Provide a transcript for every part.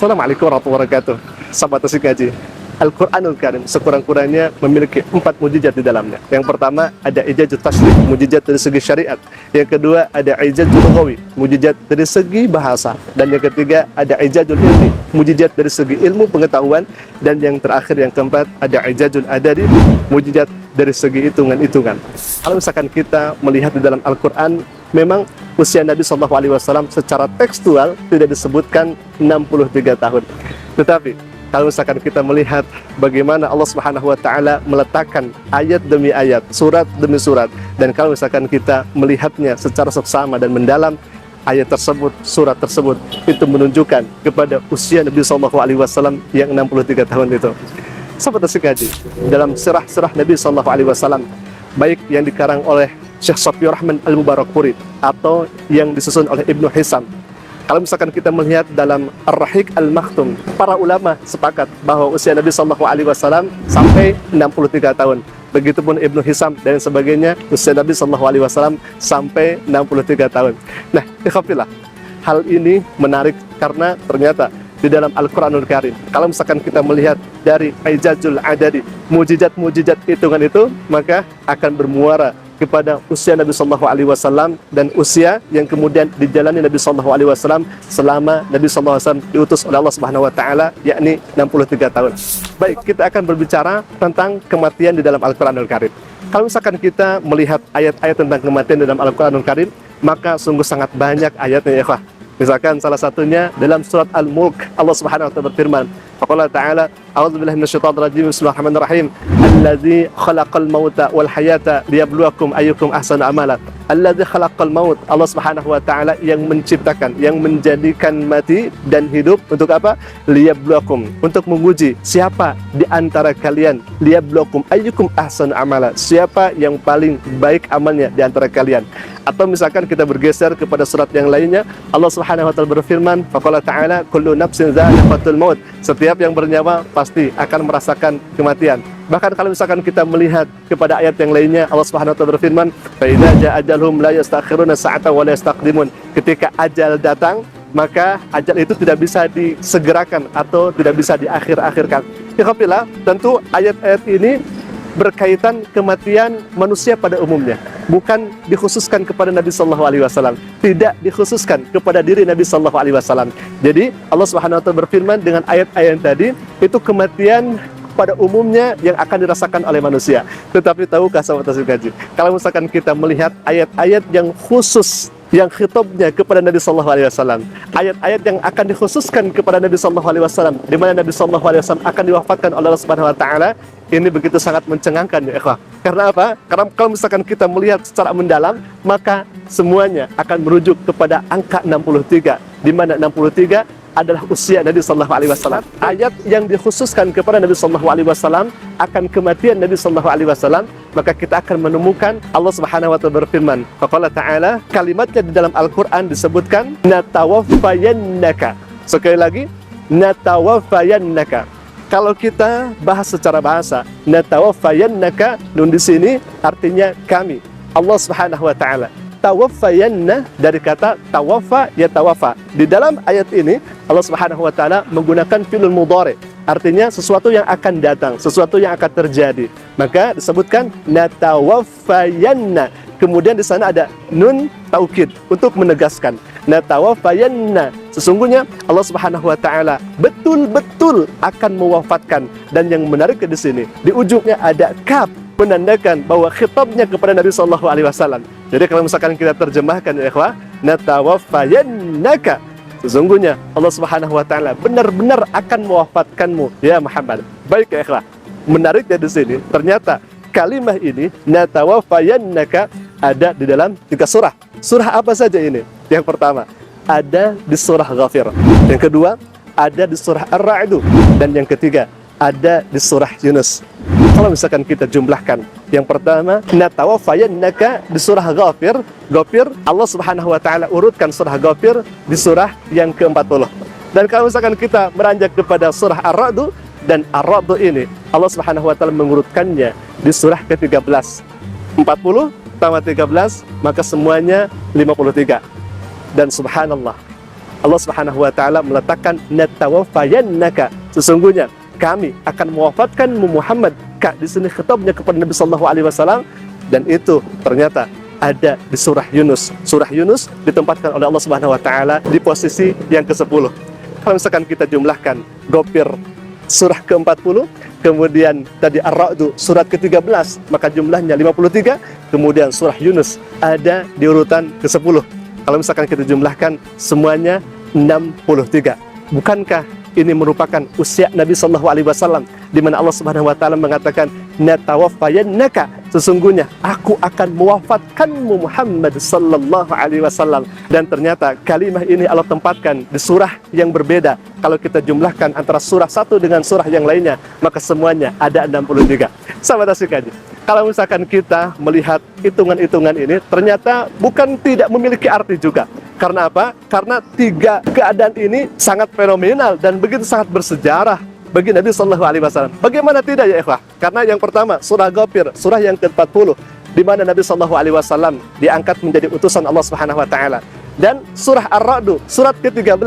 Assalamualaikum warahmatullahi wabarakatuh. Sahabat Tasik Ngaji, Al-Quranul Karim sekurang-kurangnya memiliki 4 mujizat di dalamnya. Yang pertama ada ijazat tasyrih, mujizat dari segi syariat. Yang kedua ada ijazat lughawi, mujizat dari segi bahasa. Dan yang ketiga ada ijazat ilmi, mujizat dari segi ilmu pengetahuan. Dan yang terakhir yang keempat ada ijazat adadi, mujizat dari segi hitungan-hitungan. Kalau misalkan kita melihat di dalam Al-Quran, memang usia Nabi SAW secara tekstual tidak disebutkan 63 tahun. Tetapi kalau misalkan kita melihat bagaimana Allah Subhanahu wa taala meletakkan ayat demi ayat, surat demi surat, dan kalau misalkan kita melihatnya secara seksama dan mendalam, ayat tersebut, surat tersebut itu menunjukkan kepada usia Nabi SAW yang 63 tahun itu. Sahabat Tasik Ngaji, dalam sirah-sirah Nabi SAW, baik yang dikarang oleh Syekh Safiur Rahman Al-Mubarakpuri atau yang disusun oleh Ibnu Hisam, kalau misalkan kita melihat dalam Ar-Rahiq Al-Makhtum, para ulama sepakat bahwa usia Nabi SAW sampai 63 tahun. Begitupun Ibnu Hisam dan sebagainya, usia Nabi SAW sampai 63 tahun. Nah, ikhwafillah, hal ini menarik karena ternyata di dalam Al-Quranul Karim, kalau misalkan kita melihat dari ijazul adadi, mujizat-mujizat hitungan itu, maka akan bermuara kepada usia Nabi SAW dan usia yang kemudian dijalani Nabi SAW selama Nabi SAW diutus oleh Allah Subhanahu Wa Taala, yakni 63 tahun. Baik, kita akan berbicara tentang kematian di dalam Al-Quranul Karim. Kalau misalkan kita melihat ayat-ayat tentang kematian di dalam Al-Quranul Karim, maka sungguh sangat banyak ayatnya, ya ikhwah. Misalkan salah satunya dalam surat Al-Mulk, Allah Subhanahu wa taala berfirman, faqala ta'ala, a'udzubillahi minasyaitonir rajim, bismillahirrahmanirrahim, allazi khalaqal mauta wal hayata liyabluwakum ayyukum ahsanu amala. Allazi khalaqal maut, Allah Subhanahu wa taala yang menciptakan, yang menjadikan mati dan hidup untuk apa? Liyabluwakum, untuk menguji siapa di antara kalian, liyabluwakum ayyukum ahsanu amala, siapa yang paling baik amalnya di antara kalian. Atau misalkan kita bergeser kepada surat yang lainnya, Allah Subhanahu wa taala berfirman, faqala ta'ala, kullu nafsin dha'iqatul maut, setiap yang bernyawa pasti akan merasakan kematian. Bahkan kalau misalkan kita melihat kepada ayat yang lainnya, Allah Subhanahu wa taala berfirman, fa idza ja'a ajaluhum la yastakhiruna sa'atan wa la yastaqdimun, ketika ajal datang, maka ajal itu tidak bisa disegerakan atau tidak bisa diakhir-akhirkan. Ikhwafillah, tentu ayat-ayat ini berkaitan kematian manusia pada umumnya, bukan dikhususkan kepada Nabi Sallallahu Alaihi Wasallam, tidak dikhususkan kepada diri Nabi Sallallahu Alaihi Wasallam. Jadi Allah Subhanahu Wa Taala berfirman dengan ayat-ayat tadi, itu kematian pada umumnya yang akan dirasakan oleh manusia. Tetapi tahukah sahabat Tasik Ngaji, kalau misalkan kita melihat ayat-ayat yang khusus, yang khitabnya kepada Nabi Sallallahu Alaihi Wasallam, ayat-ayat yang akan dikhususkan kepada Nabi Sallallahu Alaihi Wasallam, di mana Nabi Sallallahu Alaihi Wasallam akan diwafatkan oleh Allah Subhanahu Wa Taala, ini begitu sangat mencengangkan, ya ikhwah. Karena apa? Karena kalau misalkan kita melihat secara mendalam, maka semuanya akan merujuk kepada angka 63, di mana 63 adalah usia Nabi Sallallahu Alaihi Wasallam. Ayat yang dikhususkan kepada Nabi Sallallahu Alaihi Wasallam akan kematian Nabi Sallallahu Alaihi Wasallam, maka kita akan menemukan Allah Subhanahu Wa Taala berfirman, faqala ta'ala, kalimatnya di dalam Al-Quran disebutkan natawaffayannaka. Sekali lagi, natawaffayannaka. Kalau kita bahas secara bahasa, natawaffayannaka, nun di sini artinya kami, Allah Subhanahu Wa Taala. Tawaffayanna dari kata tawaffa ya tawaffa. Di dalam ayat ini Allah Subhanahu wa taala menggunakan fi'il mudhari, artinya sesuatu yang akan datang, sesuatu yang akan terjadi. Maka disebutkan natawaffayanna. Kemudian di sana ada nun taukid untuk menegaskan. Natawaffayanna. Sesungguhnya Allah Subhanahu wa taala betul-betul akan mewafatkan, dan yang menarik di sini di ujungnya ada kaf, menandakan bahwa khitabnya kepada Nabi Sallallahu Alaihi Wasallam. Jadi kalau misalkan kita terjemahkan, ya ikhwah, natawaffayannaka, sesungguhnya Allah Subhanahu Wa Taala benar-benar akan mewafatkanmu, ya Muhammad. Baik, ya ikhwah, menariknya di sini ternyata kalimat ini natawaffayannaka ada di dalam 3 surah. Surah apa saja ini? Yang pertama ada di surah Ghafir, yang kedua ada di surah Ar-Ra'd, dan yang ketiga ada di surah Yunus. Kalau misalkan kita jumlahkan, yang pertama natawaffayannaka di surah Ghafir, Allah Subhanahu wa taala urutkan surah Ghafir di surah yang ke-40. Dan kalau misalkan kita beranjak kepada surah Ar-Ra'd, dan Ar-Ra'd ini Allah Subhanahu wa taala mengurutkannya di surah ke-13. 40 tambah 13, maka semuanya 53. Dan subhanallah, Allah Subhanahu wa taala meletakkan natawaffayannaka, sesungguhnya kami akan mewafatkanmu Muhammad. Kak, di sini khitabnya kepada Nabi sallallahu alaihi wasallam, dan itu ternyata ada di surah Yunus. Surah Yunus ditempatkan oleh Allah Subhanahu wa taala di posisi yang ke-10. Kalau misalkan kita jumlahkan Ghafir surah ke-40, kemudian tadi Ar-Ra'd surat ke-13, maka jumlahnya 53, kemudian surah Yunus ada di urutan ke-10. Kalau misalkan kita jumlahkan semuanya 63. Bukankah ini merupakan usia Nabi sallallahu alaihi wasallam, di mana Allah Subhanahu wa taala mengatakan natawaffayannaka, sesungguhnya aku akan mewafatkanmu Muhammad sallallahu alaihi wasallam. Dan ternyata kalimat ini Allah tempatkan di surah yang berbeda. Kalau kita jumlahkan antara surah satu dengan surah yang lainnya, maka semuanya ada 63. Sahabat Asyik, kalau misalkan kita melihat hitungan-hitungan ini, ternyata bukan tidak memiliki arti juga. Karena apa? Karena tiga keadaan ini sangat fenomenal dan begitu sangat bersejarah bagi Nabi Sallallahu Alaihi Wasallam. Bagaimana tidak ya ikhwah? Karena yang pertama surah Ghafir, surah yang ke-40, di mana Nabi Sallallahu Alaihi Wasallam diangkat menjadi utusan Allah Subhanahu Wa Taala. Dan surah Ar-Ra'd, surat ke-13,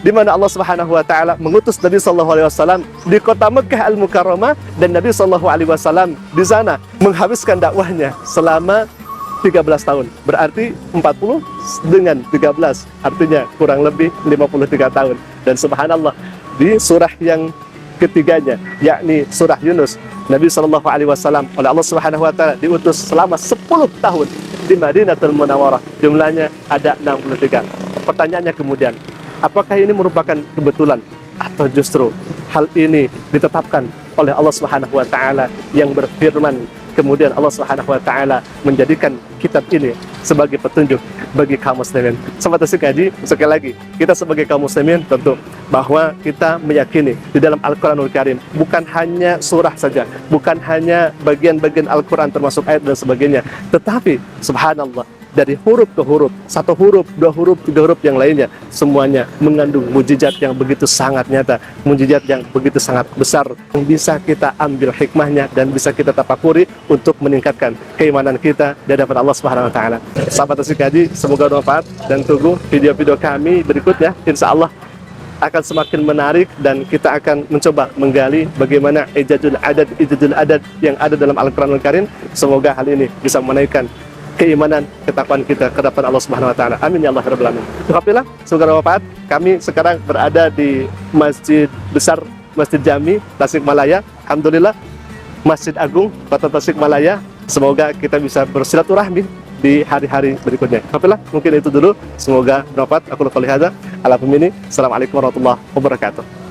di mana Allah Subhanahu Wa Taala mengutus Nabi Sallallahu Alaihi Wasallam di kota Mekkah Al-Mukarramah, dan Nabi Sallallahu Alaihi Wasallam di sana menghabiskan dakwahnya selama 13 tahun. Berarti 40 dengan 13, artinya kurang lebih 53 tahun. Dan subhanallah, di surah yang ketiganya, yakni surah Yunus, Nabi Shallallahu Alaihi Wasallam oleh Allah Subhanahu Wa Taala diutus selama 10 tahun di Madinatul Munawwarah. Jumlahnya ada 63. Pertanyaannya kemudian, apakah ini merupakan kebetulan atau justru hal ini ditetapkan oleh Allah Subhanahu Wa Taala yang berfirman, kemudian Allah Subhanahu Wa Taala menjadikan kitab ini sebagai petunjuk bagi kaum muslimin. Sahabat Asyik, sekali lagi, kita sebagai kaum muslimin tentu bahwa kita meyakini di dalam Al-Quranul Karim bukan hanya surah saja, bukan hanya bagian-bagian Al-Quran termasuk ayat dan sebagainya, tetapi subhanallah, dari huruf ke huruf, satu huruf, dua huruf, tiga huruf yang lainnya, semuanya mengandung mujizat yang begitu sangat nyata, mujizat yang begitu sangat besar, yang bisa kita ambil hikmahnya dan bisa kita tafakuri untuk meningkatkan keimanan kita di hadapan Allah Subhanahu Wa Taala. Sahabat Asyik, semoga bermanfaat dan tunggu video-video kami berikutnya. Insya Allah akan semakin menarik dan kita akan mencoba menggali bagaimana ijazul adad yang ada dalam Al-Quranul Karim. Semoga hal ini bisa menaikkan keimanan, ketakwaan kita ke depan Allah Subhanahu Wa Taala. Amin ya Allah rabbal alamin. Alhamdulillah, semoga bermanfaat. Kami sekarang berada di Masjid Besar, Masjid Jami Tasikmalaya. Alhamdulillah, Masjid Agung Kota Tasikmalaya. Semoga kita bisa bersilaturahmi di hari-hari berikutnya. Alhamdulillah, mungkin itu dulu. Semoga bermanfaat. Aku qouli hadza. Ala pemini. Assalamualaikum warahmatullahi wabarakatuh.